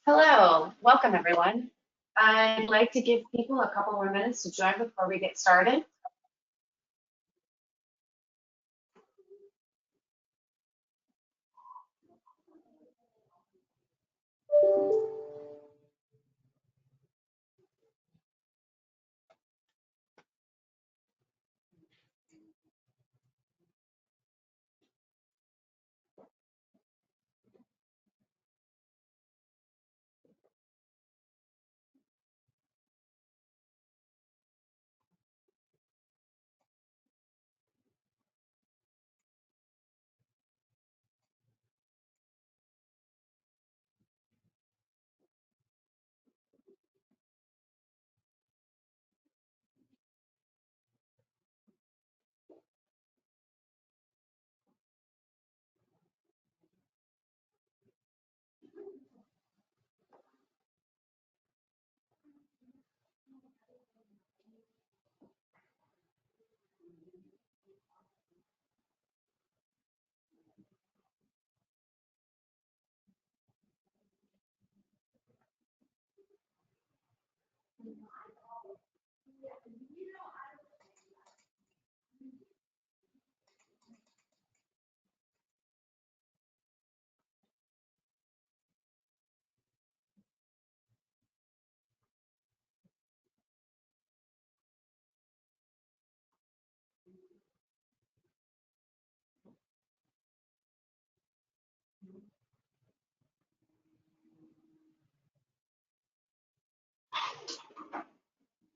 Hello, welcome everyone. I'd like to give people a couple more minutes to join before we get started.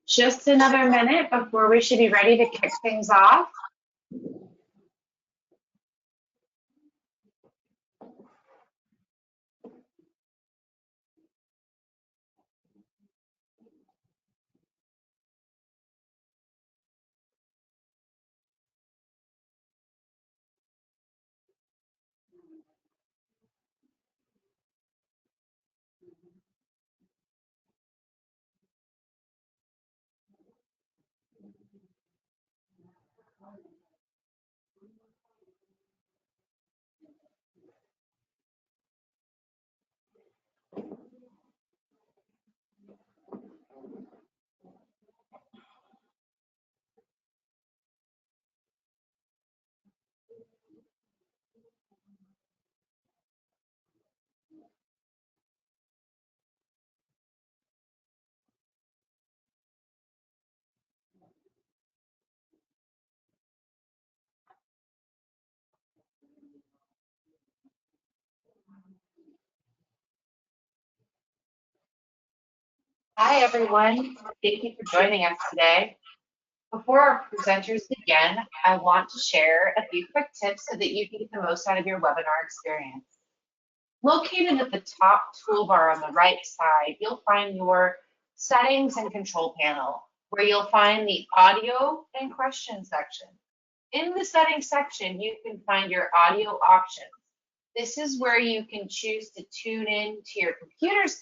Just another minute before we should be ready to kick things off. Hi everyone, thank you for joining us today. Before our presenters begin, I want to share a few quick tips so that you can get the most out of your webinar experience. Located at the top toolbar on the right side, you'll find your settings and control panel, where you'll find the audio and question section. In the settings section, you can find your audio options. This is where you can choose to tune in to your computer's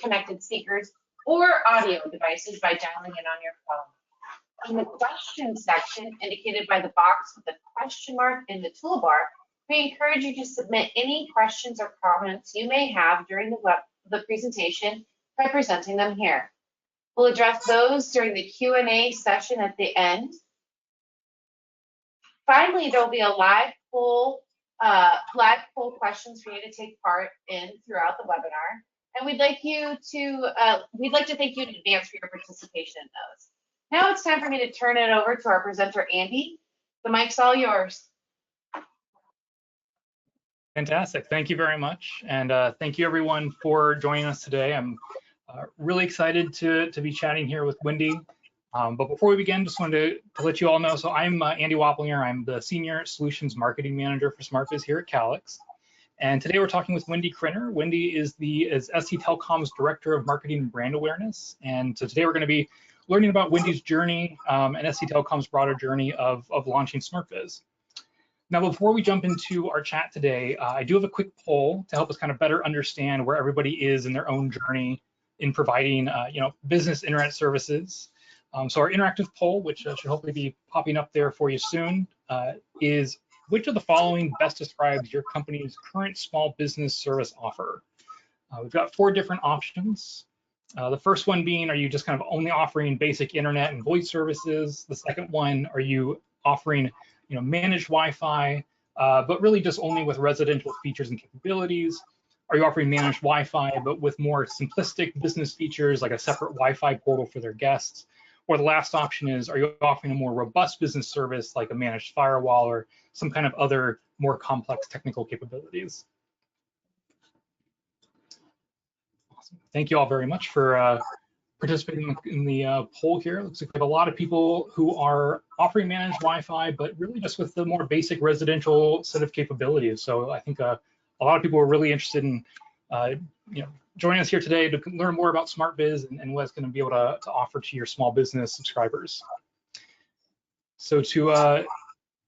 connected speakers or audio devices by dialing in on your phone. In the question section, indicated by the box with the question mark in the toolbar, we encourage you to submit any questions or comments you may have during the presentation by presenting them here. We'll address those during the Q&A session at the end. Finally, there'll be a live poll questions for you to take part in throughout the webinar, and we'd like to thank you in advance for your participation in those. Now it's time for me to turn it over to our presenter, Andy. The mic's all yours. Fantastic. Thank you very much. And thank you everyone for joining us today. I'm really excited to be chatting here with Wendy. But before we begin, just wanted to let you all know, so I'm Andy Wapplinger. I'm the Senior Solutions Marketing Manager for SmartBiz here at Calix. And today we're talking with Wendy Krinner. Wendy is SCTelecom's Director of Marketing and Brand Awareness. And so today we're going to be learning about Wendy's journey and SCTelecom's broader journey of launching SmartBiz. Now, before we jump into our chat today, I do have a quick poll to help us kind of better understand where everybody is in their own journey in providing, business internet services. So our interactive poll, which should hopefully be popping up there for you soon, is which of the following best describes your company's current small business service offer? We've got 4 different options. The first one being, are you just kind of only offering basic internet and voice services? The second one, are you offering, managed Wi-Fi, but really just only with residential features and capabilities? Are you offering managed Wi-Fi, but with more simplistic business features like a separate Wi-Fi portal for their guests? Or the last option is, are you offering a more robust business service like a managed firewall or some kind of other more complex technical capabilities? Awesome. Thank you all very much for participating in the poll here. Looks like we have a lot of people who are offering managed Wi-Fi, but really just with the more basic residential set of capabilities. So I think a lot of people are really interested in joining us here today to learn more about SmartBiz and what it's going to be able to offer to your small business subscribers. So to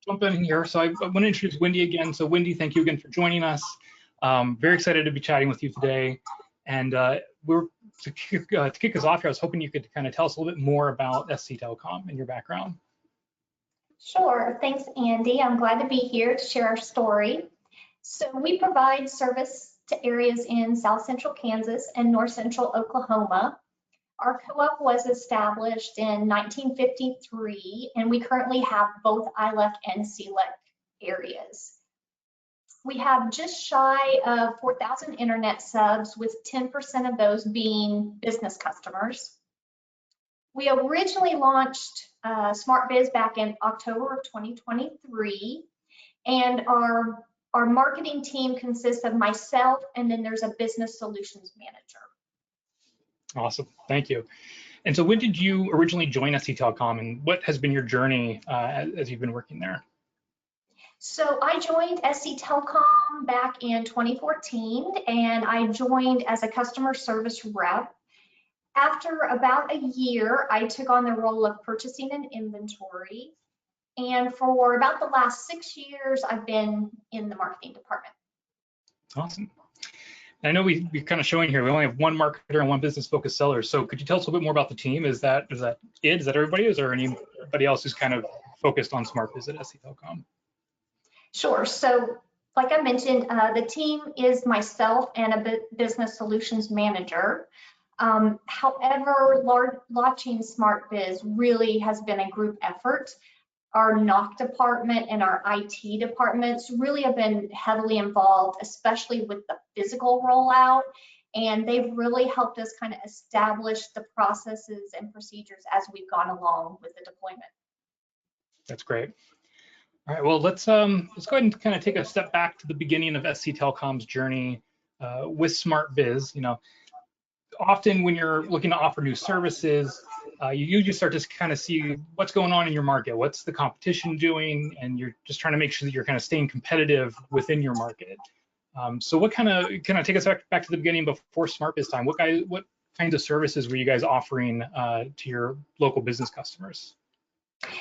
jump in here, so I want to introduce Wendy again. So Wendy, thank you again for joining us. Very excited to be chatting with you today. And to kick us off here, I was hoping you could kind of tell us a little bit more about SCTelecom and your background. Sure, thanks Andy. I'm glad to be here to share our story. So we provide service to areas in South Central Kansas and North Central Oklahoma. Our co-op was established in 1953, and we currently have both ILEC and CLEC areas. We have just shy of 4,000 internet subs, with 10% of those being business customers. We originally launched SmartBiz back in October of 2023, and our marketing team consists of myself, and then there's a business solutions manager. Awesome, thank you. And so when did you originally join SCTelecom, and what has been your journey as you've been working there? So I joined SCTelecom back in 2014, and I joined as a customer service rep. After about a year, I took on the role of purchasing and inventory. And for about the last 6 years, I've been in the marketing department. Awesome. I know we're kind of showing here, we only have one marketer and one business focused seller. So could you tell us a little bit more about the team? Is that it? Is that everybody? Is there anybody else who's kind of focused on SmartBiz at SCTelecom? Sure. So like I mentioned, the team is myself and a business solutions manager. However, launching SmartBiz really has been a group effort. Our NOC department and our IT departments really have been heavily involved, especially with the physical rollout, and they've really helped us kind of establish the processes and procedures as we've gone along with the deployment. That's great. All right, well, let's go ahead and kind of take a step back to the beginning of SCTelecom's journey with SmartBiz. Often when you're looking to offer new services, you usually start to kind of see what's going on in your market, what's the competition doing, and you're just trying to make sure that you're kind of staying competitive within your market. So what kind of take us back to the beginning before SmartBiz time? What kinds of services were you guys offering to your local business customers?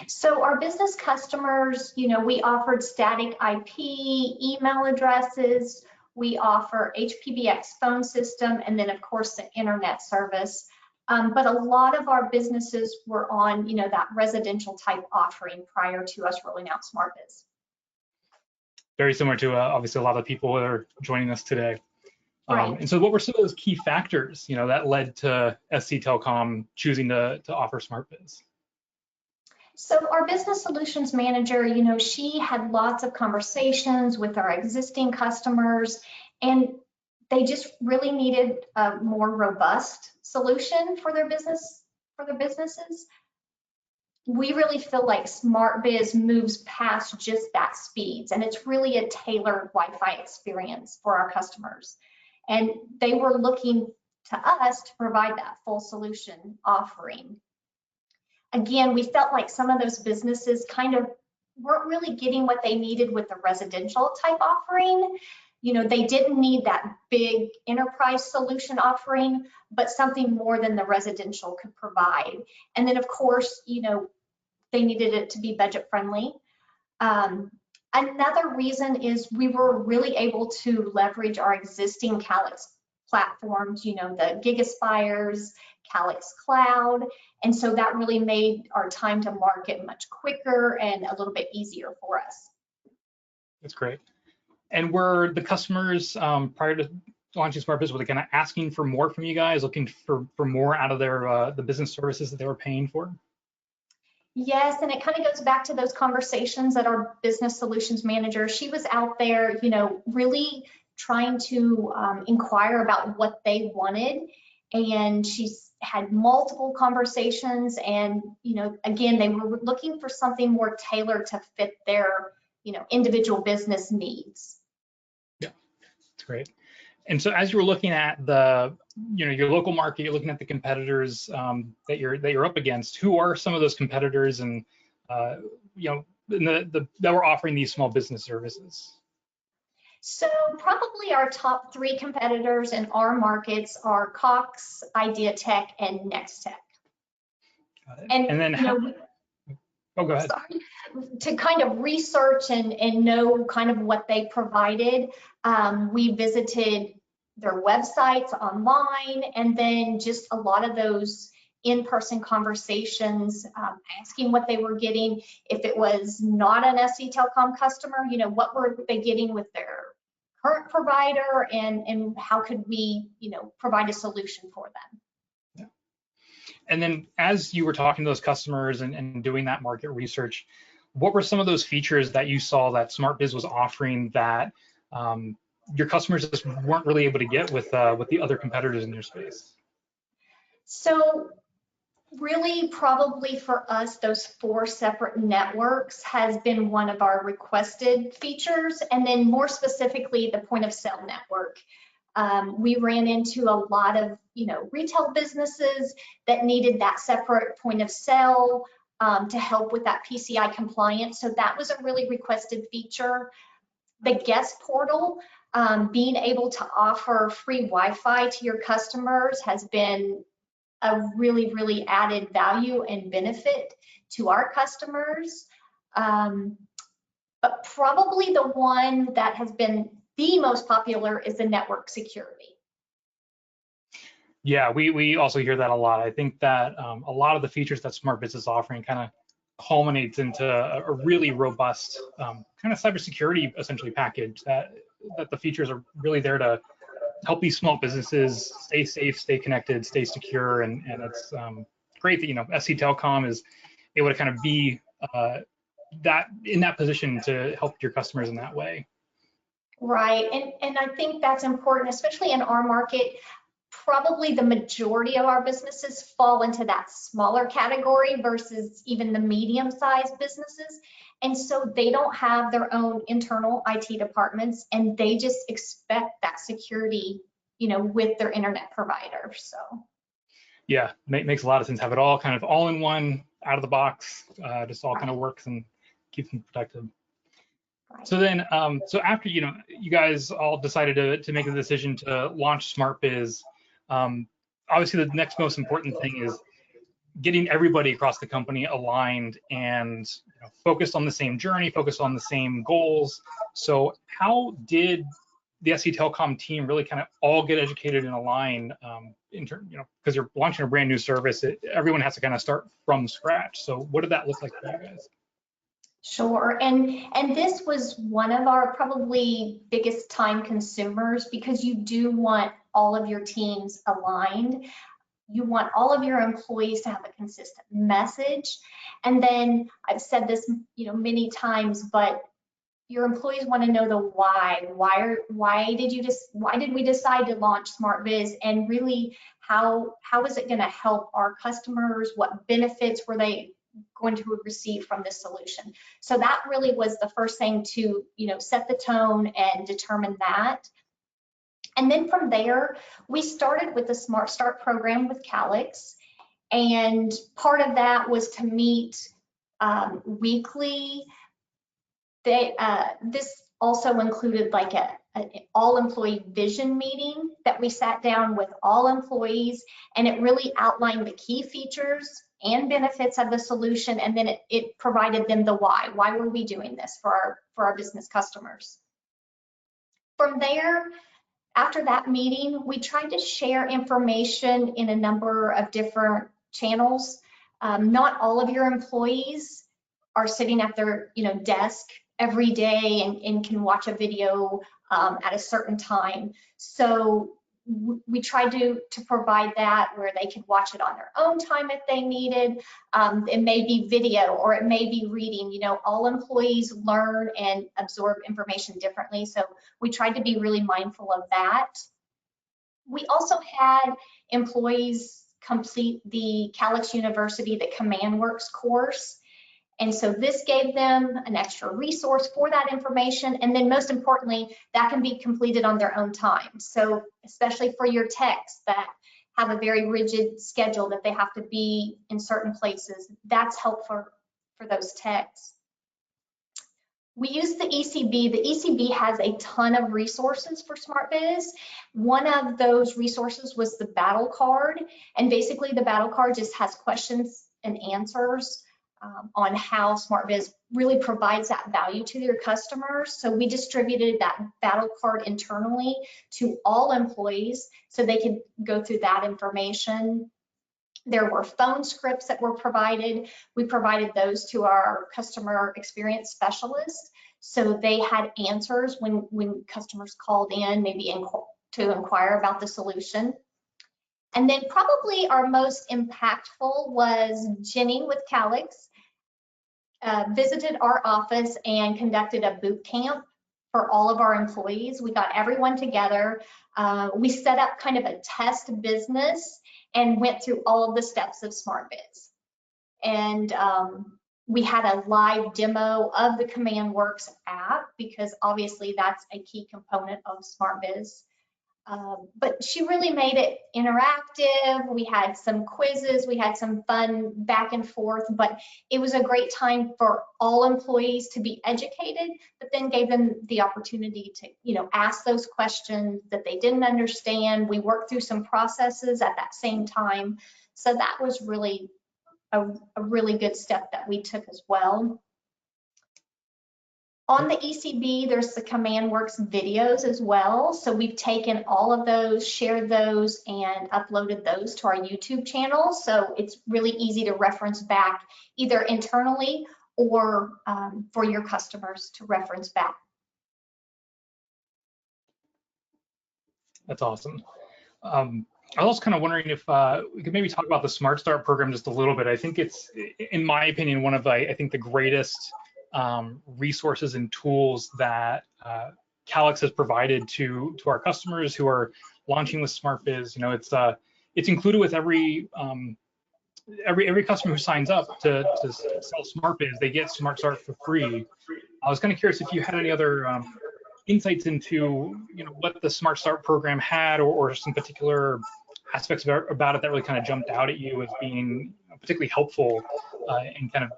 So our business customers, we offered static IP, email addresses, we offer HPBX phone system, and then of course the internet service. But a lot of our businesses were on, that residential type offering prior to us rolling out SmartBiz. Very similar to obviously a lot of people that are joining us today. Right. And so what were some of those key factors, that led to SCTelecom choosing to offer SmartBiz? So our business solutions manager, she had lots of conversations with our existing customers, and they just really needed a more robust solution for their businesses. We really feel like SmartBiz moves past just that speeds, and it's really a tailored Wi-Fi experience for our customers. And they were looking to us to provide that full solution offering. Again, we felt like some of those businesses kind of weren't really getting what they needed with the residential type offering. They didn't need that big enterprise solution offering, but something more than the residential could provide. And then of course, they needed it to be budget friendly. Another reason is we were really able to leverage our existing Calix platforms, the GigaSpires, Calix Cloud, and so that really made our time to market much quicker and a little bit easier for us. That's great. And were the customers prior to launching Smart Biz? Were they kind of asking for more from you guys, looking for more out of their the business services that they were paying for? Yes, and it kind of goes back to those conversations that our business solutions manager, she was out there, really trying to inquire about what they wanted. And she's had multiple conversations and, again, they were looking for something more tailored to fit their, individual business needs. Yeah, that's great. And so as you're looking at the, your local market, you're looking at the competitors that you're up against. Who are some of those competitors, and that were offering these small business services? So probably our top 3 competitors in our markets are Cox, IdeaTech, and NextTech. And then oh, go ahead. Sorry. To kind of research and know kind of what they provided, we visited their websites online, and then just a lot of those in-person conversations, asking what they were getting. If it was not an SCTelecom customer, what were they getting with their current provider, and how could we, provide a solution for them. Yeah. And then as you were talking to those customers and doing that market research, what were some of those features that you saw that SmartBiz was offering that your customers just weren't really able to get with the other competitors in your space? So really, probably for us, those 4 separate networks has been one of our requested features, and then more specifically, the point of sale network. We ran into a lot of, retail businesses that needed that separate point of sale to help with that PCI compliance. So that was a really requested feature. The guest portal, being able to offer free Wi-Fi to your customers has been a really, really added value and benefit to our customers. But probably the one that has been the most popular is the network security. Yeah, we also hear that a lot. I think that a lot of the features that SmartBiz is offering kind of culminates into a really robust kind of cybersecurity essentially package that the features are really there to help these small businesses stay safe, stay connected, stay secure, and it's great that SCTelecom is able to kind of be in that position to help your customers in that way. Right, and I think that's important, especially in our market. Probably the majority of our businesses fall into that smaller category versus even the medium-sized businesses. And so they don't have their own internal IT departments, and they just expect that security, with their internet provider. So yeah, makes a lot of sense. Have it all kind of all in one, out of the box, just all kind of works and keeps them protected. Right. So then, so after you guys all decided to make the decision to launch SmartBiz, obviously the next most important thing is getting everybody across the company aligned and focused on the same journey, focused on the same goals. So how did the SCTelecom team really kind of all get educated and aligned because you're launching a brand new service, everyone has to kind of start from scratch. So what did that look like for you guys? Sure, and this was one of our probably biggest time consumers, because you do want all of your teams aligned. You want all of your employees to have a consistent message. And then I've said this, many times, but your employees want to know the why. Why did we decide to launch SmartBiz, and really how is it going to help our customers? What benefits were they going to receive from this solution? So that really was the first thing to, set the tone and determine that. And then from there, we started with the Smart Start program with Calix. And part of that was to meet weekly. This also included like an all-employee vision meeting that we sat down with all employees, and it really outlined the key features and benefits of the solution, and then it provided them the why. Why were we doing this for our business customers? From there, after that meeting, we tried to share information in a number of different channels. Not all of your employees are sitting at their desk every day and can watch a video at a certain time. So we tried to provide that where they could watch it on their own time if they needed. It may be video or it may be reading. You know, all employees learn and absorb information differently. So we tried to be really mindful of that. We also had employees complete the Calix University, the CommandWorks course. And so this gave them an extra resource for that information. And then most importantly, that can be completed on their own time. So especially for your techs that have a very rigid schedule that they have to be in certain places, that's helpful for those techs. We use the ECB. The ECB has a ton of resources for SmartBiz. One of those resources was the battle card. And basically the battle card just has questions and answers on how SmartBiz really provides that value to their customers. So we distributed that battle card internally to all employees so they could go through that information. There were phone scripts that were provided. We provided those to our customer experience specialists. So they had answers when customers called in, maybe to inquire about the solution. And then probably our most impactful was Jenny with Calix. Visited our office and conducted a boot camp for all of our employees. We got everyone together. We set up kind of a test business and went through all of the steps of SmartBiz. And we had a live demo of the CommandWorks app because obviously that's a key component of SmartBiz. But she really made it interactive. We had some quizzes, we had some fun back and forth, but it was a great time for all employees to be educated, but then gave them the opportunity to, you know, ask those questions that they didn't understand. We worked through some processes at that same time. So that was really a really good step that we took as well. On the ECB, there's the CommandWorks videos as well. So we've taken all of those, shared those, and uploaded those to our YouTube channel. So it's really easy to reference back either internally or for your customers to reference back. That's awesome. I was also kind of wondering if we could maybe talk about the Smart Start program just a little bit. I think it's, in my opinion, one of I think the greatest resources and tools that Calix has provided to our customers who are launching with SmartBiz. You know, it's included with every customer who signs up to sell SmartBiz. They get Smart Start for free. I was kind of curious if you had any other insights into, you know, what the Smart Start program had, or some particular aspects about it that really kind of jumped out at you as being particularly helpful in kind of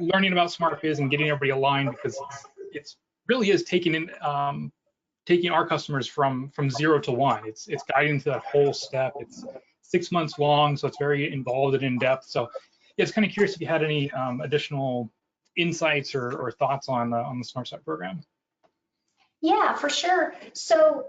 learning about SmartBiz and getting everybody aligned, because it's really is taking our customers from 0 to 1. It's guiding to that whole step. It's 6 months long, so it's very involved and in depth. So yeah, it's kind of curious if you had any additional insights or thoughts on the Smart Start program. Yeah, for sure. So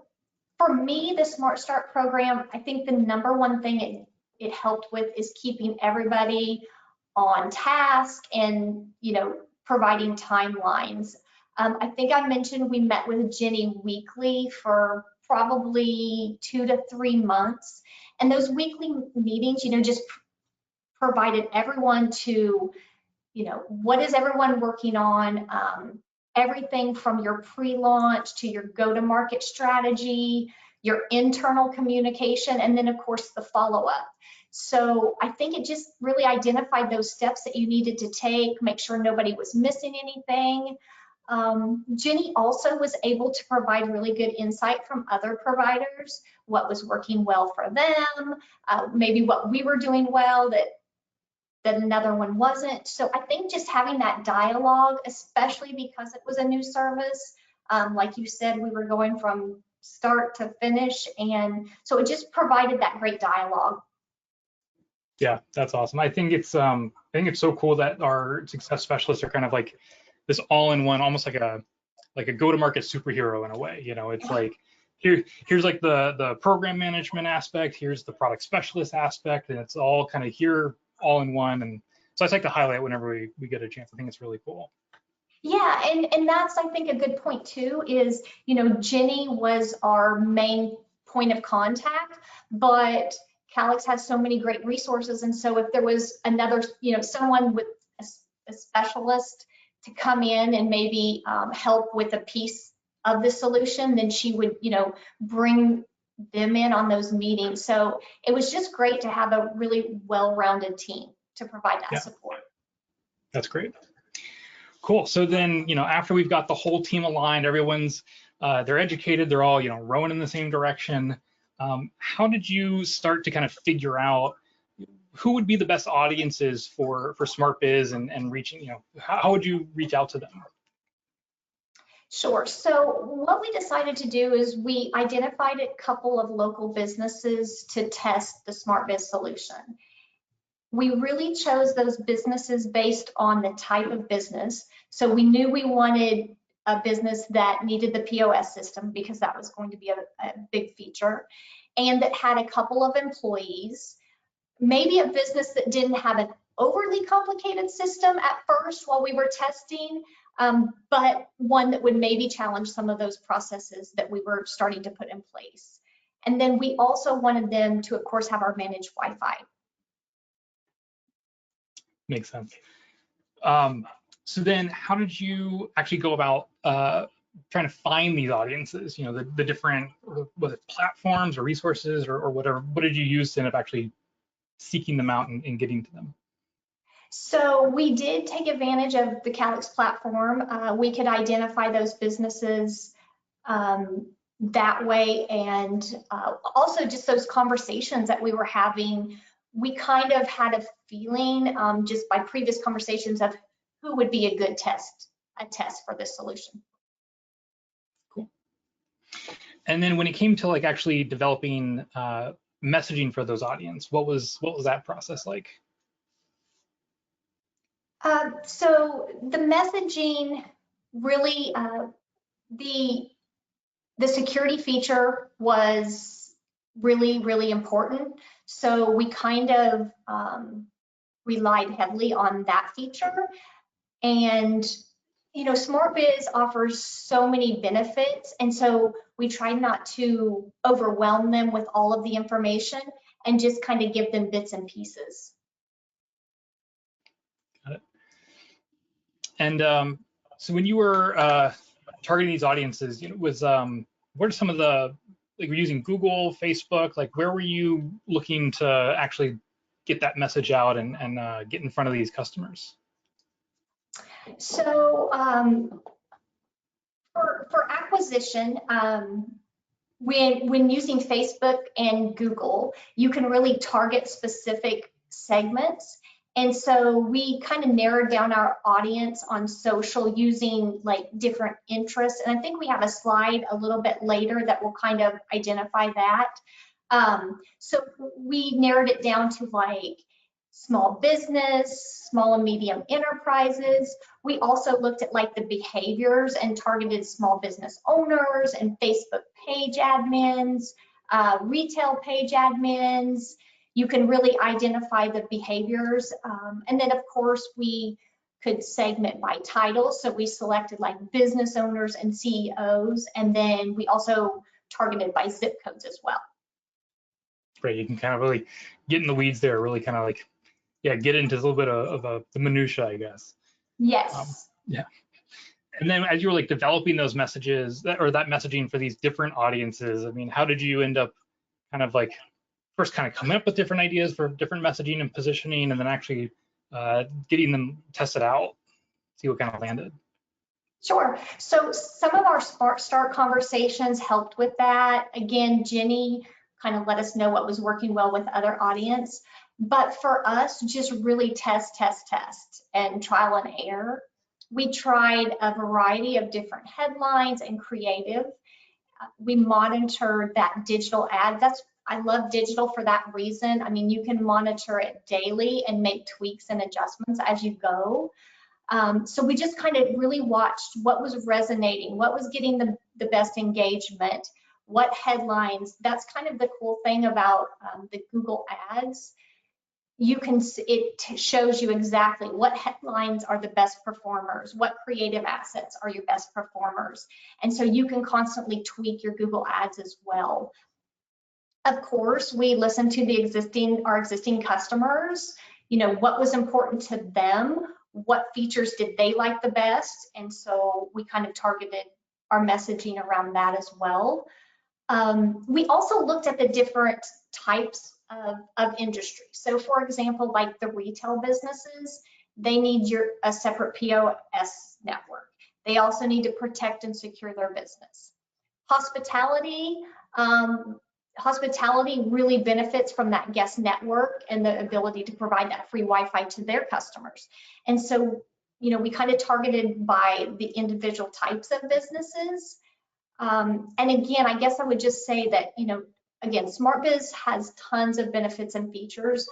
for me, the Smart Start program, I think the number one thing it helped with is keeping everybody on task and, you know, providing timelines. I think I mentioned we met with Jenny weekly for probably 2 to 3 months. And those weekly meetings, you know, just provided everyone to, you know, what is everyone working on? Everything from your pre-launch to your go-to-market strategy, your internal communication, and then of course the follow-up. So I think it just really identified those steps that you needed to take, make sure nobody was missing anything. Jenny also was able to provide really good insight from other providers, what was working well for them, maybe what we were doing well that another one wasn't. So I think just having that dialogue, especially because it was a new service, like you said, we were going from start to finish, and so it just provided that great dialogue. Yeah, that's awesome. I think it's so cool that our success specialists are kind of like this all-in-one, almost like a go-to-market superhero in a way. You know, it's like here's like the program management aspect, here's the product specialist aspect, and it's all kind of here all in one. And so I like to highlight whenever we get a chance. I think it's really cool. Yeah, and that's, I think, a good point too, is, you know, Jenny was our main point of contact, but Calix has so many great resources. And so if there was another, you know, someone with a specialist to come in and maybe help with a piece of the solution, then she would, you know, bring them in on those meetings. So it was just great to have a really well-rounded team to provide that support. That's great. Cool. So then, you know, after we've got the whole team aligned, everyone's they're educated, they're all, you know, rowing in the same direction. How did you start to kind of figure out who would be the best audiences for SmartBiz and reaching, you know, how would you reach out to them? Sure. So what we decided to do is we identified a couple of local businesses to test the SmartBiz solution. We really chose those businesses based on the type of business. So we knew we wanted a business that needed the POS system because that was going to be a big feature, and that had a couple of employees, maybe a business that didn't have an overly complicated system at first while we were testing, but one that would maybe challenge some of those processes that we were starting to put in place. And then we also wanted them to, of course, have our managed Wi-Fi. Makes sense. So then how did you actually go about trying to find these audiences, you know, the different, was it platforms or resources or whatever? What did you use to end up actually seeking them out and getting to them? So we did take advantage of the Calix platform. We could identify those businesses that way, and also just those conversations that we were having. We kind of had a feeling just by previous conversations of who would be a good test for this solution. Cool. And then when it came to like actually developing messaging for those audience, what was that process like? So the messaging really, the security feature was really important. So we kind of relied heavily on that feature. And, you know, SmartBiz offers so many benefits. And so we tried not to overwhelm them with all of the information and just kind of give them bits and pieces. Got it. And so when you were targeting these audiences, you know, was what are some of the, like, we're using Google, Facebook, like where were you looking to actually get that message out and get in front of these customers? So for acquisition, when using Facebook and Google, you can really target specific segments. And so we kind of narrowed down our audience on social using like different interests. And I think we have a slide a little bit later that will kind of identify that. So we narrowed it down to like small business, small and medium enterprises. We also looked at like the behaviors and targeted small business owners and Facebook page admins, retail page admins. You can really identify the behaviors. And then of course we could segment by title. So we selected like business owners and CEOs, and then we also targeted by zip codes as well. Great, you can kind of really get in the weeds there, really kind of like, yeah, get into a little bit of the minutia, I guess. Yes. Yeah. And then as you were like developing those messages that messaging for these different audiences, I mean, how did you end up kind of like first kind of coming up with different ideas for different messaging and positioning, and then actually getting them tested out, see what kind of landed? Sure. So some of our Smart Start conversations helped with that. Again, Jenny kind of let us know what was working well with other audience. But for us, just really test, and trial and error. We tried a variety of different headlines and creative. We monitored that digital ad. I love digital for that reason. I mean, you can monitor it daily and make tweaks and adjustments as you go. So we just kind of really watched what was resonating, what was getting the best engagement, what headlines. That's kind of the cool thing about the Google ads. it shows you exactly what headlines are the best performers, what creative assets are your best performers. And so you can constantly tweak your Google Ads as well. Of course, we listen to our existing customers, what was important to them, what features did they like the best, and so we kind of targeted our messaging around that as well. We also looked at the different types of industry. So for example, like the retail businesses, they need a separate POS network. They also need to protect and secure their business. Hospitality really benefits from that guest network and the ability to provide that free Wi-Fi to their customers. And so, we kind of targeted by the individual types of businesses. And again, I guess I would just say that, again, SmartBiz has tons of benefits and features,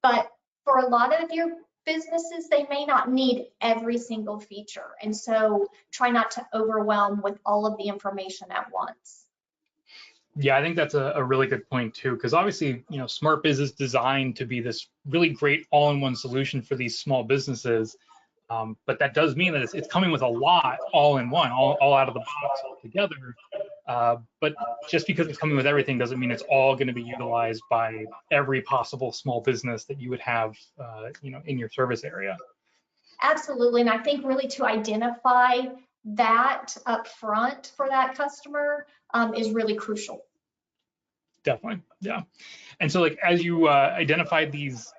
but for a lot of your businesses, they may not need every single feature. And so try not to overwhelm with all of the information at once. Yeah, I think that's a really good point too, because obviously, SmartBiz is designed to be this really great all-in-one solution for these small businesses. But that does mean that it's coming with a lot all in one, all out of the box all together. But just because it's coming with everything doesn't mean it's all going to be utilized by every possible small business that you would have, in your service area. Absolutely, and I think really to identify that up front for that customer is really crucial. Definitely, yeah. And so, like, as you identified these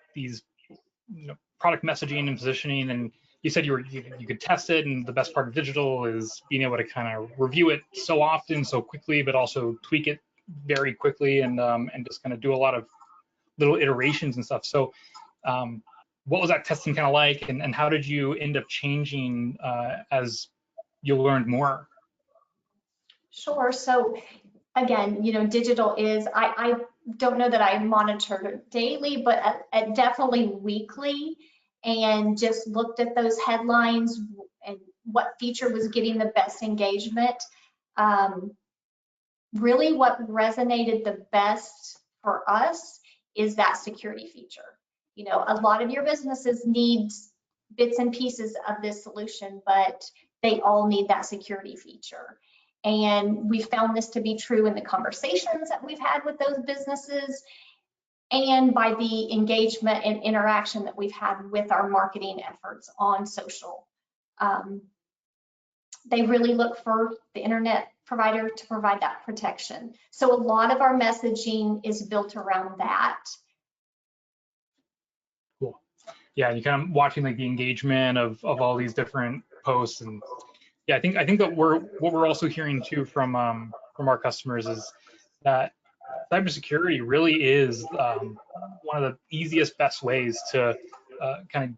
product messaging and positioning, and you said you could test it, and the best part of digital is being able to kind of review it so often, so quickly, but also tweak it very quickly, and just kind of do a lot of little iterations and stuff. So, what was that testing kind of like, and how did you end up changing as you learned more? Sure. So again, digital is, I don't know that I monitored it daily, but definitely weekly, and just looked at those headlines and what feature was getting the best engagement. Really what resonated the best for us is that security feature. A lot of your businesses need bits and pieces of this solution, but they all need that security feature. And we found this to be true in the conversations that we've had with those businesses, and by the engagement and interaction that we've had with our marketing efforts on social. They really look for the internet provider to provide that protection. So a lot of our messaging is built around that. Cool. Yeah, you kind of watching like the engagement of all these different posts, and yeah, I think that what we're also hearing too from our customers is that cybersecurity really is one of the easiest, best ways to kind of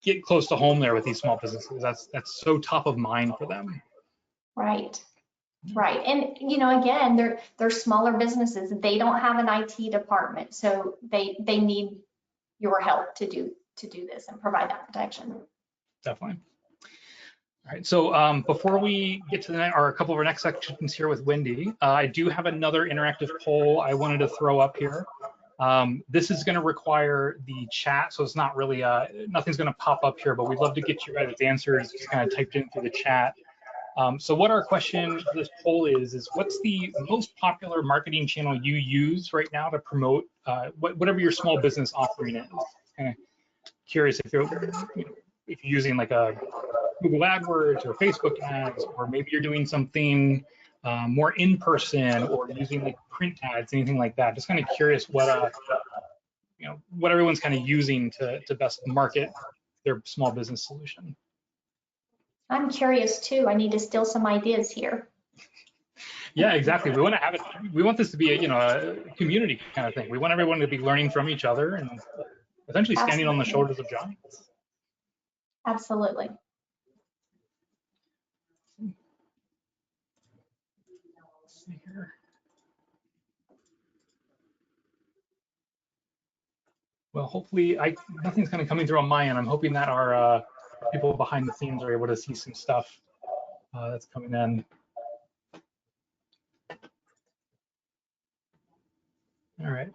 get close to home there with these small businesses. That's so top of mind for them. Right. And again, they're smaller businesses. They don't have an IT department, so they need your help to do this and provide that protection. Definitely. All right, so before we get to a couple of our next sections here with Wendy, I do have another interactive poll I wanted to throw up here. This is going to require the chat, so it's not really, nothing's going to pop up here, but we'd love to get you guys' answers just kind of typed in through the chat. So what our question for this poll is what's the most popular marketing channel you use right now to promote whatever your small business offering is? Kind of curious if you're using like a Google AdWords or Facebook ads, or maybe you're doing something more in person, or using like print ads, anything like that. Just kind of curious what what everyone's kind of using to best market their small business solution. I'm curious too. I need to steal some ideas here. Yeah, exactly. We want to have it. We want this to be a community kind of thing. We want everyone to be learning from each other and essentially standing on the shoulders of giants. Absolutely. Here. Well, hopefully, nothing's kind of coming through on my end. I'm hoping that our people behind the scenes are able to see some stuff that's coming in. All right.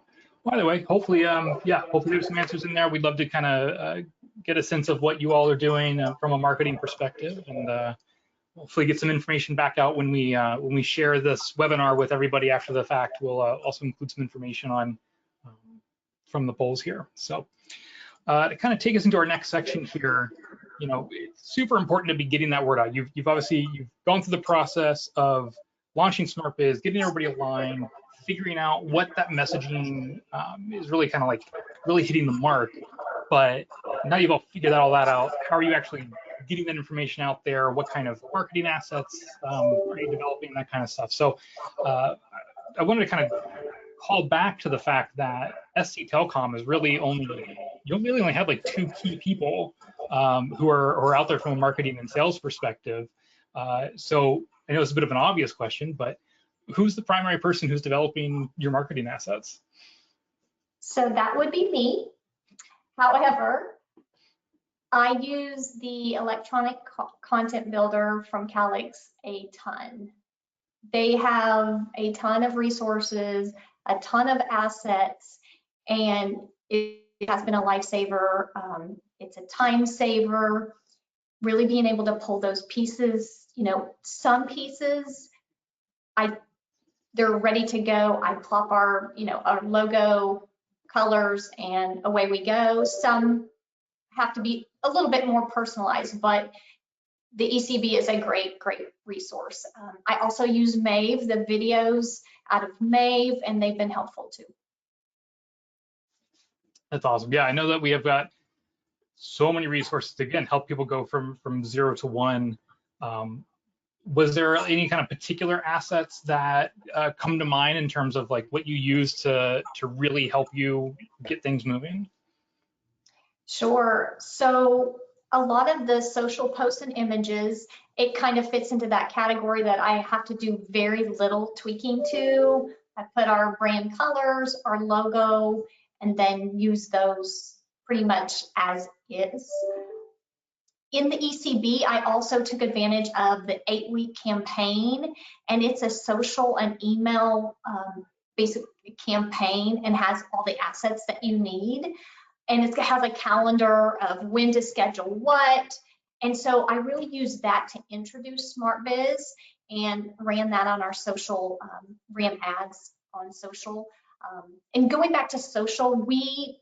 By the way, hopefully, yeah, hopefully there's some answers in there. We'd love to kind of get a sense of what you all are doing from a marketing perspective, and hopefully get some information back out when we share this webinar with everybody after the fact. We'll also include some information on from the polls here. So to kind of take us into our next section here, you know, it's super important to be getting that word out. You've obviously gone through the process of launching SmartBiz, getting everybody aligned, figuring out what that messaging is really kind of like really hitting the mark. But now you've all figured all that out. How are you actually getting that information out there? What kind of marketing assets are you developing? That kind of stuff. So I wanted to kind of call back to the fact that SCTelecom is really you really only have like 2 key people who are out there from a marketing and sales perspective. So I know it's a bit of an obvious question, but who's the primary person who's developing your marketing assets? So that would be me. However, I use the electronic content builder from Calix a ton. They have a ton of resources, a ton of assets, and it has been a lifesaver. It's a time saver, really being able to pull those pieces, you know, some pieces, they're ready to go. I plop our, you know, our logo, colors, and away we go. Some have to be a little bit more personalized, but the ECB is a great resource. I also use Mave, the videos out of Mave, and they've been helpful too. That's awesome. Yeah, I know that we have got so many resources to, again, help people go from 0 to 1. Was there any kind of particular assets that come to mind in terms of like what you use to really help you get things moving? Sure. So a lot of the social posts and images, it kind of fits into that category that I have to do very little tweaking to. I put our brand colors, our logo, and then use those pretty much as is. In the ECB, I also took advantage of the 8-week campaign, and it's a social and email basic campaign and has all the assets that you need. And it has a calendar of when to schedule what. And so I really used that to introduce SmartBiz and ran that on our social, ran ads on social. And going back to social, we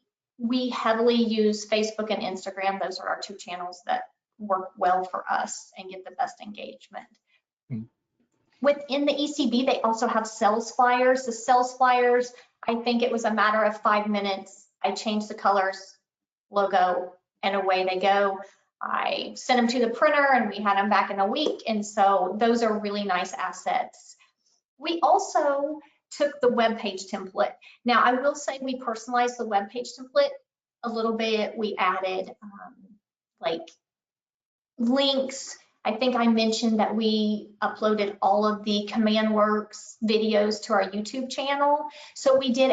heavily use Facebook and Instagram. Those are our 2 channels that work well for us and get the best engagement. Within the ECB, they also have sales flyers. The sales flyers, I think it was a matter of 5 minutes. I changed the colors, logo, and away they go. I sent them to the printer and we had them back in a week. And so those are really nice assets. We also took the web page template. Now I will say we personalized the web page template a little bit. We added like links. I think I mentioned that we uploaded all of the CommandWorks videos to our YouTube channel. So we did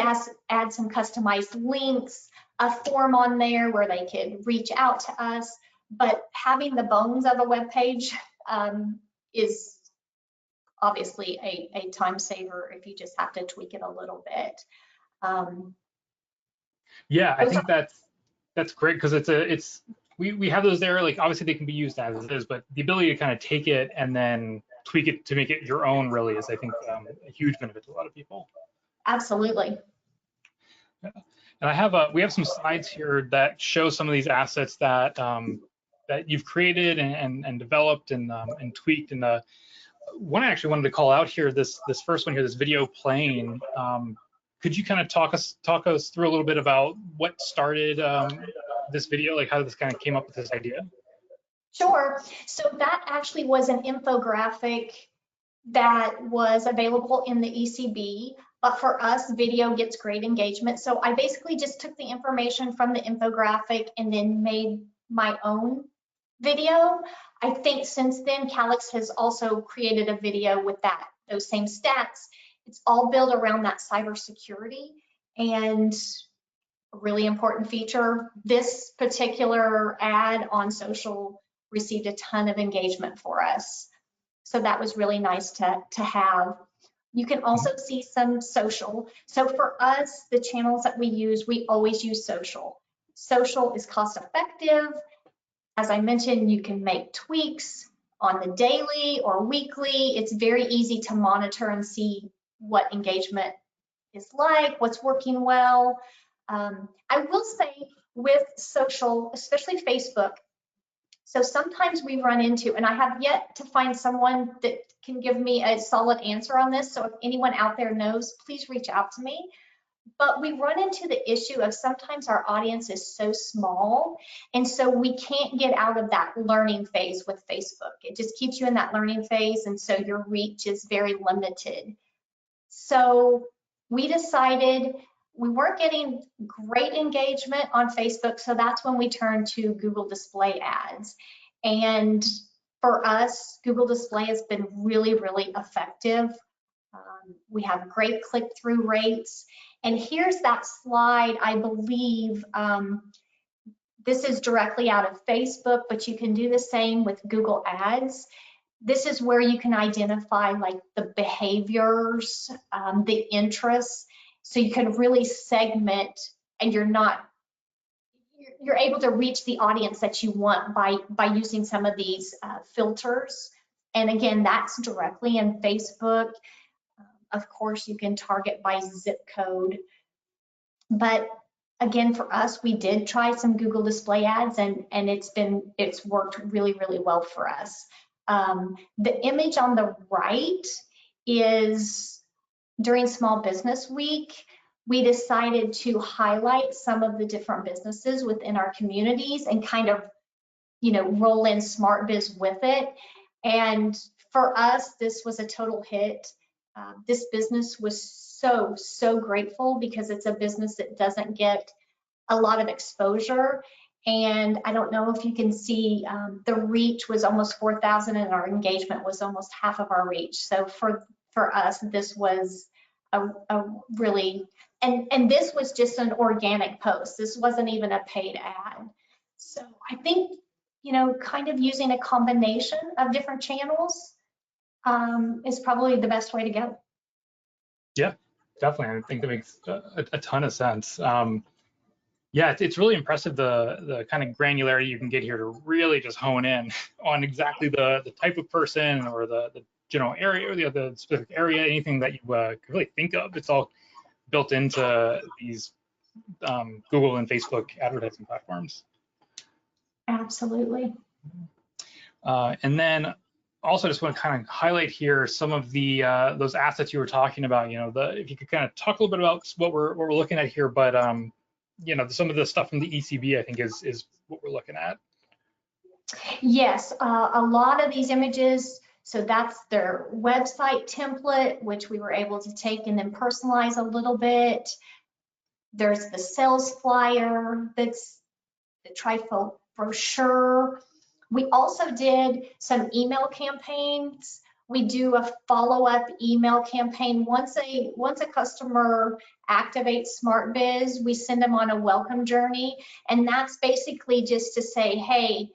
add some customized links, a form on there where they could reach out to us. But having the bones of a web page is obviously a time saver if you just have to tweak it a little bit. Yeah, I think that's great because we have those there. Like obviously they can be used as it is, but the ability to kind of take it and then tweak it to make it your own really is, I think, a huge benefit to a lot of people. Absolutely. Yeah. And we have some slides here that show some of these assets that that you've created and developed and tweaked. And one I actually wanted to call out here, this first one here, this video playing. Could you kind of talk us through a little bit about what started this video, like how this kind of came up with this idea? Sure. So that actually was an infographic that was available in the ECB, but for us, video gets great engagement. So I basically just took the information from the infographic and then made my own video. I think since then, Calix has also created a video with those same stats. It's all built around that cybersecurity and a really important feature. This particular ad on social received a ton of engagement for us. So that was really nice to have. You can also see some social. So for us, the channels that we use, we always use social. Social is cost effective. As I mentioned, you can make tweaks on the daily or weekly. It's very easy to monitor and see what engagement is like, what's working well. I will say with social, especially Facebook, so sometimes we run into, and I have yet to find someone that can give me a solid answer on this. So if anyone out there knows, please reach out to me. But we run into the issue of sometimes our audience is so small, and so we can't get out of that learning phase with Facebook. It just keeps you in that learning phase, and so your reach is very limited. So we decided we weren't getting great engagement on Facebook, so that's when we turned to Google Display Ads. And for us, Google Display has been really, really effective. We have great click-through rates. And here's that slide, I believe. This is directly out of Facebook, but you can do the same with Google Ads. This is where you can identify like the behaviors, the interests, so you can really segment, and you're able to reach the audience that you want by using some of these filters. And again, that's directly in Facebook. Of course, you can target by zip code. But again, for us, we did try some Google Display Ads, and it's worked really, really well for us. The image on the right is during Small Business Week, we decided to highlight some of the different businesses within our communities and kind of, roll in Smart Biz with it. And for us, this was a total hit. This business was so grateful because it's a business that doesn't get a lot of exposure. And I don't know if you can see, the reach was almost 4,000 and our engagement was almost half of our reach. So for us, this was a really, and this was just an organic post. This wasn't even a paid ad. So I think, kind of using a combination of different channels is probably the best way to go. Yeah, definitely. I think that makes a ton of sense. Yeah, it's really impressive the kind of granularity you can get here to really just hone in on exactly the type of person or the general area or the specific area, anything that you could really think of. It's all built into these Google and Facebook advertising platforms. Absolutely. And then also just want to kind of highlight here some of the those assets you were talking about. If you could kind of talk a little bit about what we're looking at here, but some of the stuff from the ECB I think is what we're looking at. Yes, a lot of these images. So that's their website template, which we were able to take and then personalize a little bit. There's the sales flyer, that's the trifold brochure. We also did some email campaigns. We do a follow-up email campaign. Once a customer activates SmartBiz, we send them on a welcome journey. And that's basically just to say, hey,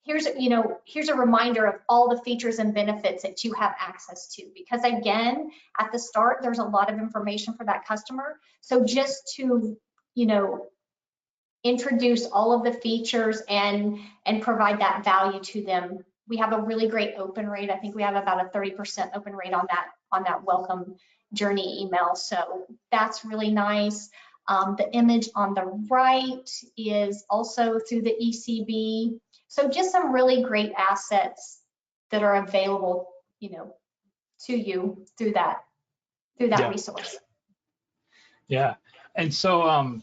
here's a reminder of all the features and benefits that you have access to. Because again, at the start, there's a lot of information for that customer. So just to, introduce all of the features and provide that value to them. We have a really great open rate. I think we have about a 30% open rate on that welcome journey email. So that's really nice. The image on the right is also through the ECB. So just some really great assets that are available, to you through that resource. Yeah, and so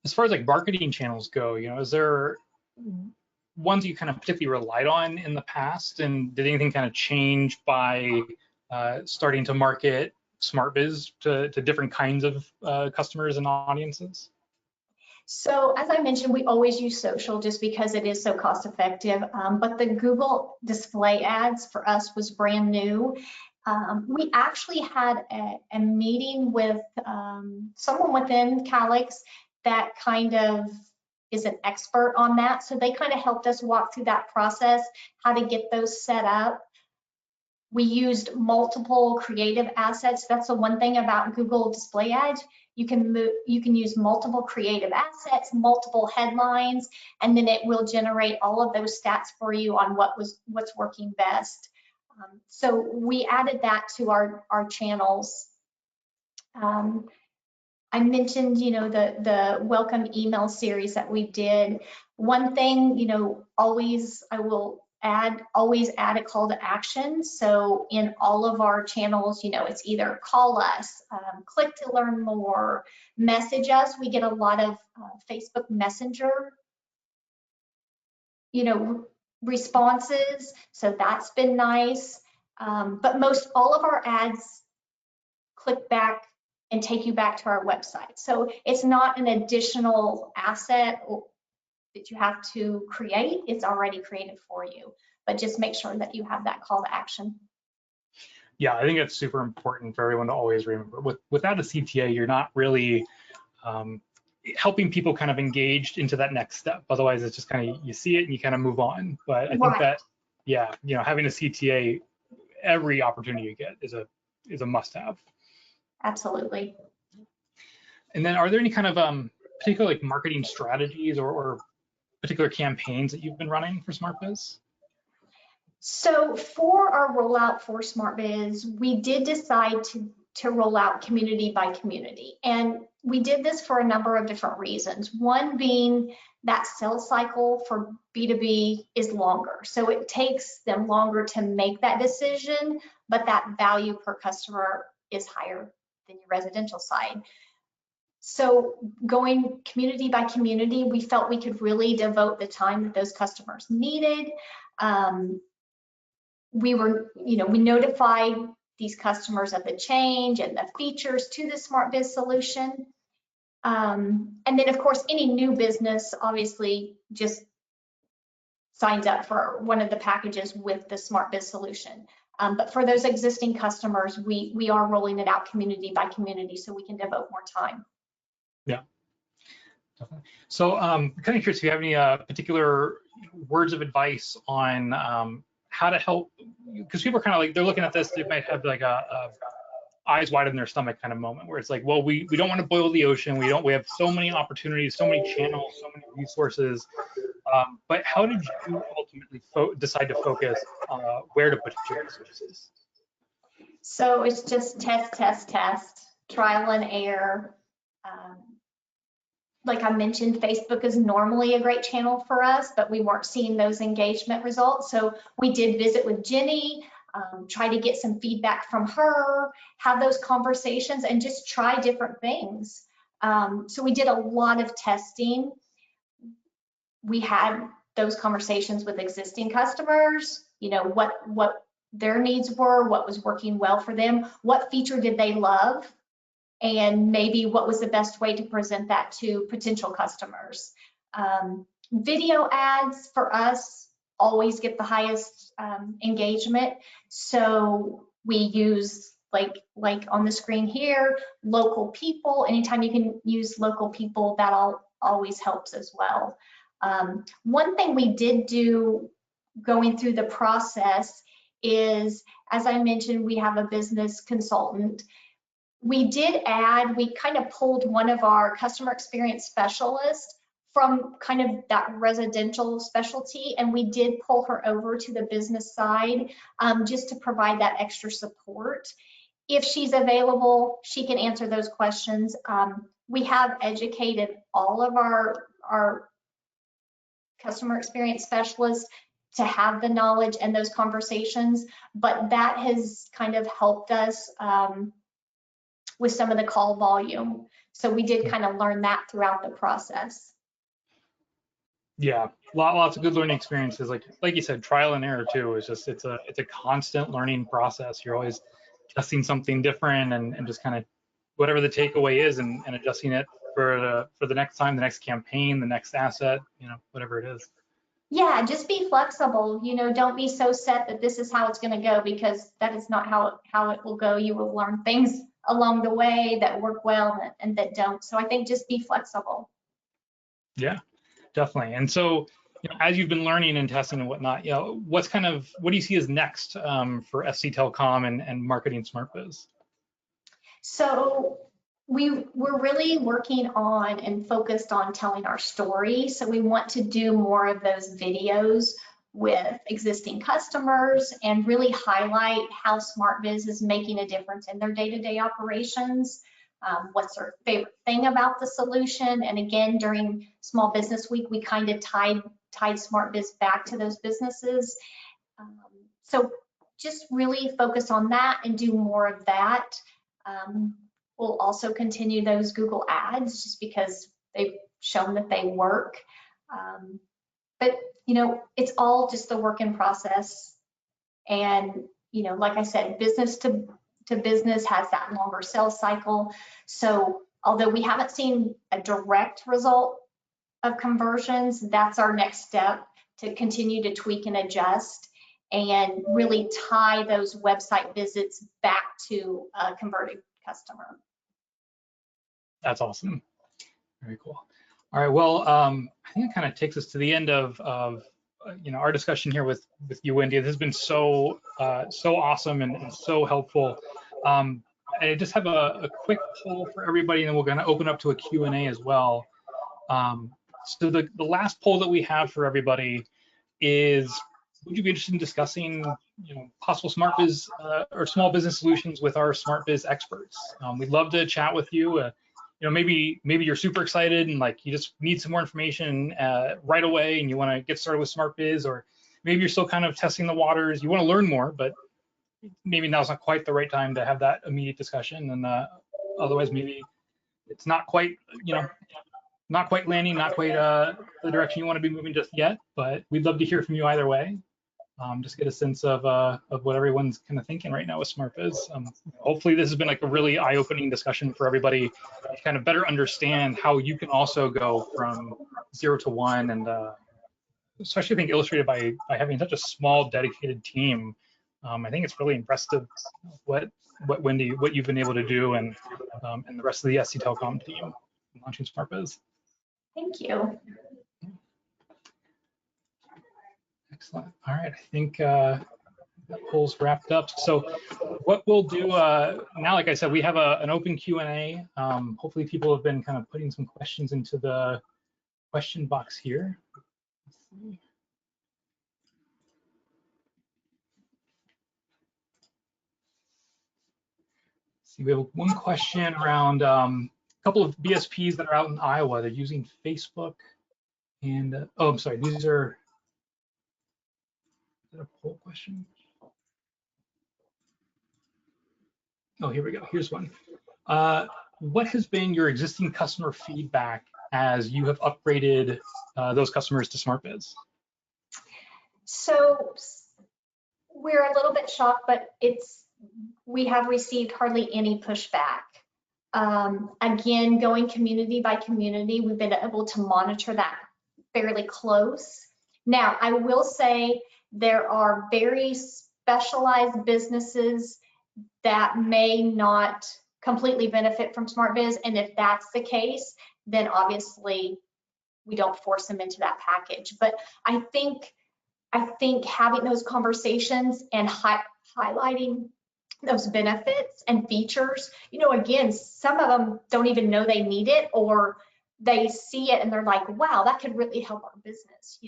as far as like marketing channels go, is there ones you kind of particularly relied on in the past, and did anything kind of change by starting to market SmartBiz to different kinds of customers and audiences? So as I mentioned, we always use social just because it is so cost effective, but the Google Display Ads for us was brand new. We actually had a meeting with someone within Calix that kind of is an expert on that. So they kind of helped us walk through that process, how to get those set up. We used multiple creative assets. That's the one thing about Google Display Ads. You can use multiple creative assets, multiple headlines, and then it will generate all of those stats for you on what's working best. So we added that to our channels. I mentioned, the welcome email series that we did. One thing, always add a call to action. So in all of our channels, it's either call us, click to learn more, message us. We get a lot of Facebook Messenger, responses. So that's been nice. But most all of our ads click back and take you back to our website. So it's not an additional asset that you have to create. It's already created for you, but just make sure that you have that call to action. Yeah, I think it's super important for everyone to always remember. Without a CTA, you're not really helping people kind of engaged into that next step. Otherwise, it's just kind of, you see it and you kind of move on. But I think that, yeah, having a CTA, every opportunity you get is a must-have. Absolutely. And then, are there any kind of particular like marketing strategies or particular campaigns that you've been running for SmartBiz? So for our rollout for SmartBiz, we did decide to roll out community by community. And we did this for a number of different reasons. One being that sales cycle for B2B is longer. So it takes them longer to make that decision, but that value per customer is higher than your residential side. So going community by community, we felt we could really devote the time that those customers needed. We notified these customers of the change and the features to the SmartBiz solution. And then of course, any new business obviously just signs up for one of the packages with the SmartBiz solution. But for those existing customers, we are rolling it out community by community so we can devote more time. Yeah, definitely. So kind of curious if you have any particular words of advice on how to help, because people are kind of like, they're looking at this, they might have like a eyes wide in their stomach kind of moment where it's like, well, we don't want to boil the ocean. We have so many opportunities, so many channels, so many resources. But how did you ultimately decide to focus where to put your resources? So it's just test, trial and error. Like I mentioned, Facebook is normally a great channel for us, but we weren't seeing those engagement results. So we did visit with Jenny, try to get some feedback from her, have those conversations and just try different things. So we did a lot of testing. We had those conversations with existing customers, what their needs were, what was working well for them, what feature did they love, and maybe what was the best way to present that to potential customers. Video ads for us always get the highest engagement. So we use like on the screen here, local people. Anytime you can use local people, that always helps as well. One thing we did do going through the process is, as I mentioned, we have a business consultant. We kind of pulled one of our customer experience specialists from kind of that residential specialty, and we did pull her over to the business side just to provide that extra support. If she's available, she can answer those questions. We have educated all of our customer experience specialists to have the knowledge and those conversations, but that has kind of helped us with some of the call volume. So we did kind of learn that throughout the process. Yeah, lots of good learning experiences. Like you said, trial and error too. It's a constant learning process. You're always testing something different and just kind of whatever the takeaway is and adjusting it for the next time, the next campaign, the next asset, whatever it is. Yeah, just be flexible. Don't be so set that this is how it's going to go, because that is not how it will go. You will learn things along the way that work well and that don't. So I think just be flexible. Yeah, definitely. And so, as you've been learning and testing and whatnot, what do you see as next for SCTelecom and marketing SmartBiz? So we're really working on and focused on telling our story. So we want to do more of those videos with existing customers and really highlight how SmartBiz is making a difference in their day-to-day operations. What's their favorite thing about the solution? And again, during Small Business Week, we kind of tied SmartBiz back to those businesses. So just really focus on that and do more of that. We'll also continue those Google ads just because they've shown that they work. But, it's all just the work in process. And, like I said, business to business has that longer sales cycle. So although we haven't seen a direct result of conversions, that's our next step to continue to tweak and adjust and really tie those website visits back to a converted customer. That's awesome. Very cool. All right. Well, I think it kind of takes us to the end of our discussion here with you, Wendy. This has been so awesome and so helpful. I just have a quick poll for everybody, and then we're going to open up to a Q&A as well. So the last poll that we have for everybody is: would you be interested in discussing possible SmartBiz or small business solutions with our SmartBiz experts? We'd love to chat with you. Maybe you're super excited and you just need some more information right away and you want to get started with SmartBiz, or maybe you're still kind of testing the waters. You want to learn more, but maybe now's not quite the right time to have that immediate discussion. And otherwise, maybe it's not quite, not quite landing, not quite the direction you want to be moving just yet. But we'd love to hear from you either way. Just get a sense of what everyone's kind of thinking right now with SmartBiz. Hopefully this has been a really eye-opening discussion for everybody to kind of better understand how you can also go from 0 to 1, and especially I think illustrated by having such a small dedicated team. I think it's really impressive what Wendy, what you've been able to do, and the rest of the SCTelecom team launching SmartBiz. Thank you. Excellent. All right, I think that poll's wrapped up. So what we'll do now, like I said, we have an open Q&A. Hopefully people have been kind of putting some questions into the question box here. Let's see, we have one question around a couple of BSPs that are out in Iowa. They're using Facebook and, oh, I'm sorry, these are, is that a poll question? Oh, here we go. Here's one. What has been your existing customer feedback as you have upgraded those customers to SmartBiz? So we're a little bit shocked, but we have received hardly any pushback. Again, going community by community, we've been able to monitor that fairly close. Now, I will say there are very specialized businesses that may not completely benefit from SmartBiz, and if that's the case, then obviously we don't force them into that package. But I think having those conversations and highlighting those benefits and features, again, some of them don't even know they need it, or they see it and they're like, wow, that could really help our business,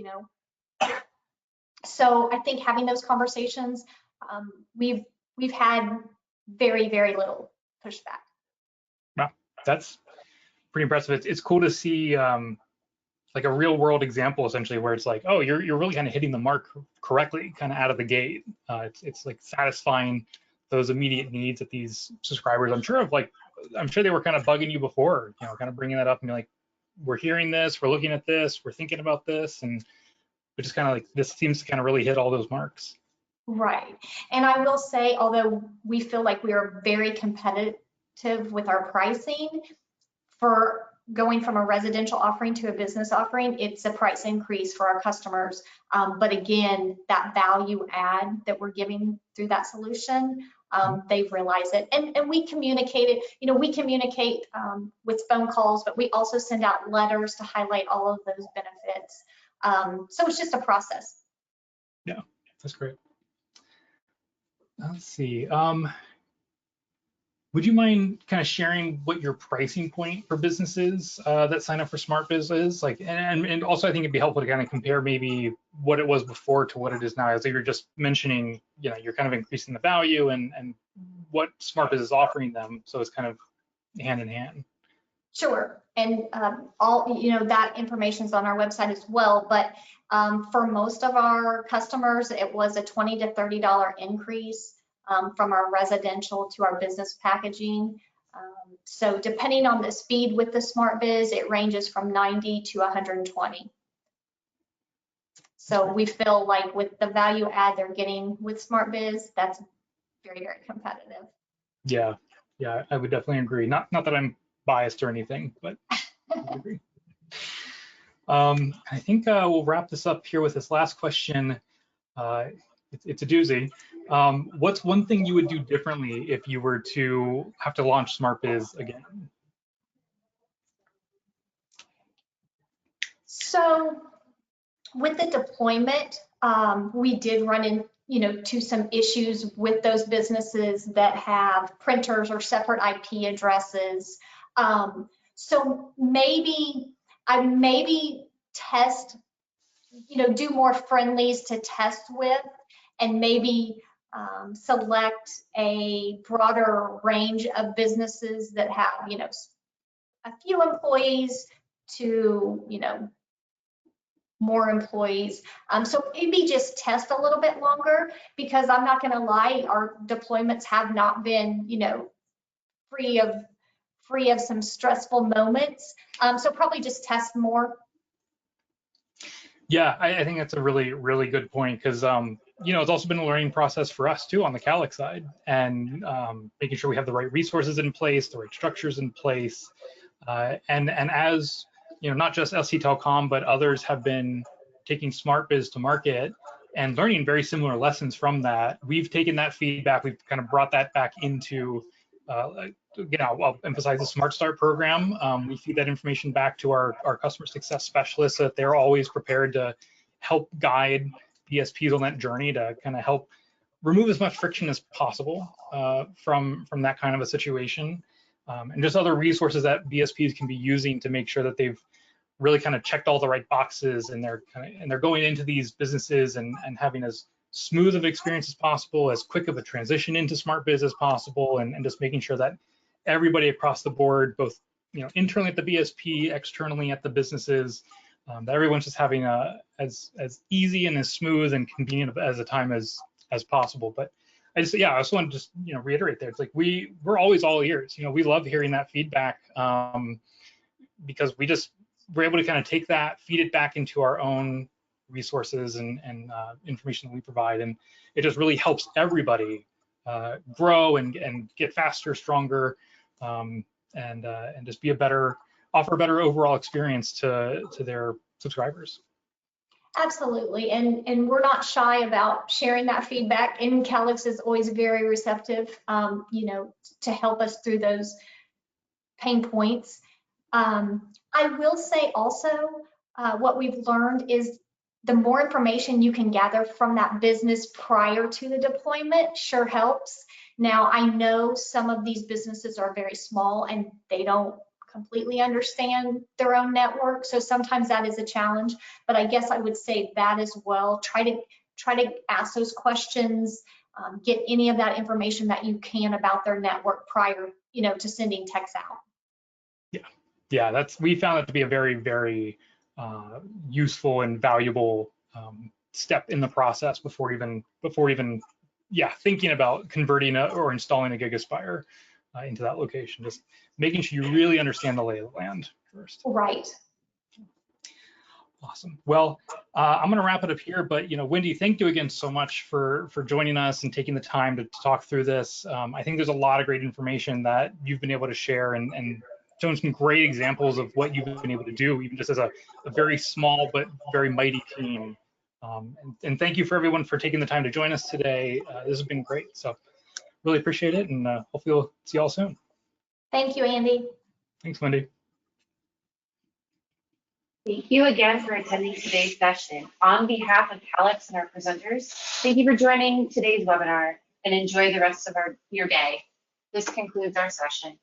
So I think having those conversations, we've had very, very little pushback. Wow, that's pretty impressive. It's cool to see like a real world example, essentially, where it's like, oh, you're really kind of hitting the mark correctly, kind of out of the gate. It's like satisfying those immediate needs that these subscribers, I'm sure they were kind of bugging you before, kind of bringing that up and be like, we're hearing this, we're looking at this, we're thinking about this, and it's just kind of like, this seems to kind of really hit all those marks. Right. And I will say, although we feel like we are very competitive with our pricing, for going from a residential offering to a business offering, it's a price increase for our customers. But again, that value add that we're giving through that solution, they realize it. And we communicate it, we communicate with phone calls, but we also send out letters to highlight all of those benefits. So it's just a process. Yeah, that's great. Let's see. Would you mind kind of sharing what your pricing point for businesses that sign up for SmartBiz is? Like, and also I think it'd be helpful to kind of compare maybe what it was before to what it is now. As you were just mentioning, you know, you're kind of increasing the value and what SmartBiz is offering them. So it's kind of hand in hand. Sure, and all that information is on our website as well. But for most of our customers, it was a $20 to $30 increase from our residential to our business packaging. So depending on the speed with the SmartBiz, it ranges from 90 to 120. So we feel like with the value add they're getting with SmartBiz, that's very, very competitive. Yeah, I would definitely agree. Not that I'm biased or anything, but I would agree. I think we'll wrap this up here with this last question. It's a doozy. What's one thing you would do differently if you were to have to launch SmartBiz again? So with the deployment, we did run into some issues with those businesses that have printers or separate IP addresses. So maybe I test, do more friendlies to test with, and maybe select a broader range of businesses that have, a few employees to, more employees. So maybe just test a little bit longer, because I'm not going to lie, our deployments have not been, free of some stressful moments. So probably just test more. Yeah, I think that's a really, really good point, because it's also been a learning process for us too on the Calix side, and making sure we have the right resources in place, the right structures in place, and as not just SCTelecom, but others have been taking SmartBiz to market and learning very similar lessons from that. We've taken that feedback, we've kind of brought that back into, I'll emphasize the Smart Start program. We feed that information back to our customer success specialists, so that they're always prepared to help guide BSPs on that journey to kind of help remove as much friction as possible from that kind of a situation. And just other resources that BSPs can be using to make sure that they've really kind of checked all the right boxes, and they're going into these businesses and having as smooth of experience as possible, as quick of a transition into SmartBiz as possible, and just making sure that everybody across the board, both internally at the BSP, externally at the businesses, that everyone's just having as easy and as smooth and convenient as a time as possible. But I also want to just reiterate there, it's like we're always all ears. We love hearing that feedback, because we're able to kind of take that, feed it back into our own resources and information that we provide, and it just really helps everybody grow and get faster, stronger, and just be offer a better overall experience to their subscribers. Absolutely, and we're not shy about sharing that feedback, and Calix is always very receptive, to help us through those pain points. I will say also, what we've learned is the more information you can gather from that business prior to the deployment sure helps. Now, I know some of these businesses are very small and they don't completely understand their own network, so sometimes that is a challenge, but I guess I would say that as well. Try to ask those questions, get any of that information that you can about their network prior, to sending texts out. Yeah, we found that to be a very, very useful and valuable step in the process before even thinking about converting or installing a GigaSpire into that location. Just making sure you really understand the lay of the land first. Right. Awesome. Well, I'm going to wrap it up here, but Wendy, thank you again so much for joining us and taking the time to talk through this. I think there's a lot of great information that you've been able to share, and shown some great examples of what you've been able to do, even just as a very small but very mighty team. And thank you for everyone for taking the time to join us today. This has been great. So really appreciate it, and hopefully we'll see you all soon. Thank you, Andy. Thanks, Wendy. Thank you again for attending today's session. On behalf of Calix and our presenters, thank you for joining today's webinar and enjoy the rest of your day. This concludes our session.